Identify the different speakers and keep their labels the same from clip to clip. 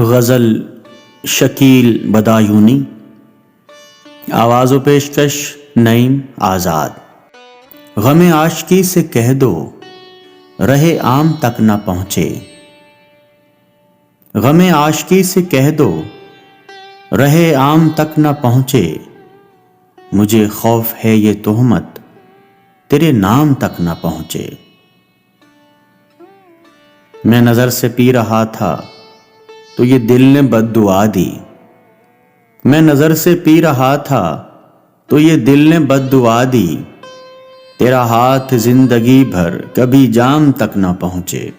Speaker 1: غزل شکیل بدایونی، آواز و پیشکش نعیم آزاد۔ غم عاشقی سے کہہ دو رہے عام تک نہ پہنچے، غم عاشقی سے کہہ دو رہے عام تک نہ پہنچے، مجھے خوف ہے یہ تہمت تیرے نام تک نہ پہنچے۔ میں نظر سے پی رہا تھا تو یہ دل نے بد دعا دی، میں نظر سے پی رہا تھا تو یہ دل نے بد دعا دی، تیرا ہاتھ زندگی بھر کبھی جام تک نہ پہنچے۔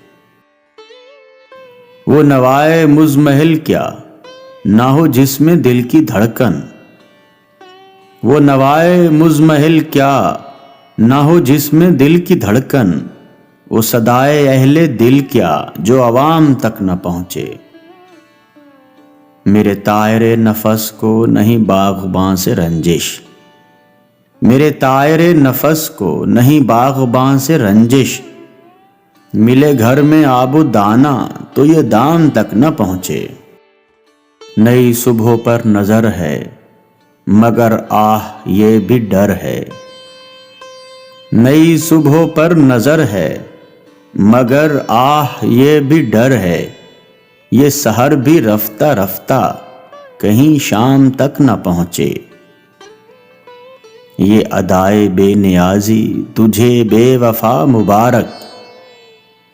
Speaker 1: وہ نوائے مزمحل کیا نہ ہو جس میں دل کی دھڑکن، وہ نوائے مزمحل کیا نہ ہو جس میں دل کی دھڑکن، وہ صدائے اہل دل کیا جو عوام تک نہ پہنچے۔ میرے طائر نفس کو نہیں باغباں سے رنجش، میرے طائر نفس کو نہیں باغباں سے رنجش، ملے گھر میں آب و دانہ تو یہ دام تک نہ پہنچے۔ نئی صبحوں پر نظر ہے مگر آہ یہ بھی ڈر ہے، نئی صبحوں پر نظر ہے مگر آہ یہ بھی ڈر ہے، یہ سحر بھی رفتہ رفتہ کہیں شام تک نہ پہنچے۔ یہ ادائے بے نیازی تجھے بے وفا مبارک،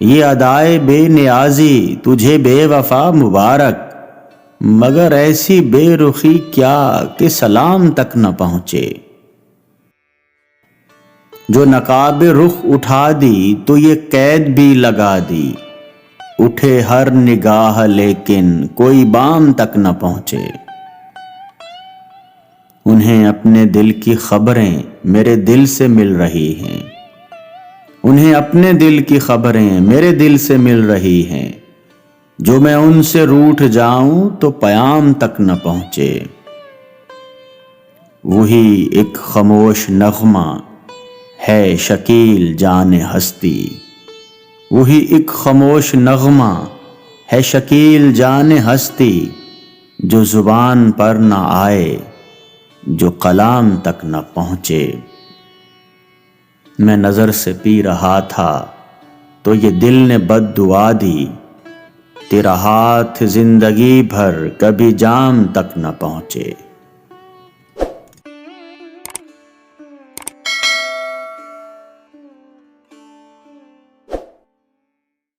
Speaker 1: یہ ادائے بے نیازی تجھے بے وفا مبارک، مگر ایسی بے رخی کیا کہ سلام تک نہ پہنچے۔ جو نقاب رخ اٹھا دی تو یہ قید بھی لگا دی، اٹھے ہر نگاہ لیکن کوئی بام تک نہ پہنچے۔ انہیں اپنے دل کی خبریں میرے دل سے مل رہی ہیں، انہیں اپنے دل کی خبریں میرے دل سے مل رہی ہیں، جو میں ان سے روٹھ جاؤں تو پیام تک نہ پہنچے۔ وہی ایک خاموش نغمہ ہے شکیل جان ہستی، وہی ایک خاموش نغمہ ہے شکیل جان ہستی، جو زبان پر نہ آئے جو کلام تک نہ پہنچے۔ میں نظر سے پی رہا تھا تو یہ دل نے بد دعا دی، تیرا ہاتھ زندگی بھر کبھی جام تک نہ پہنچے۔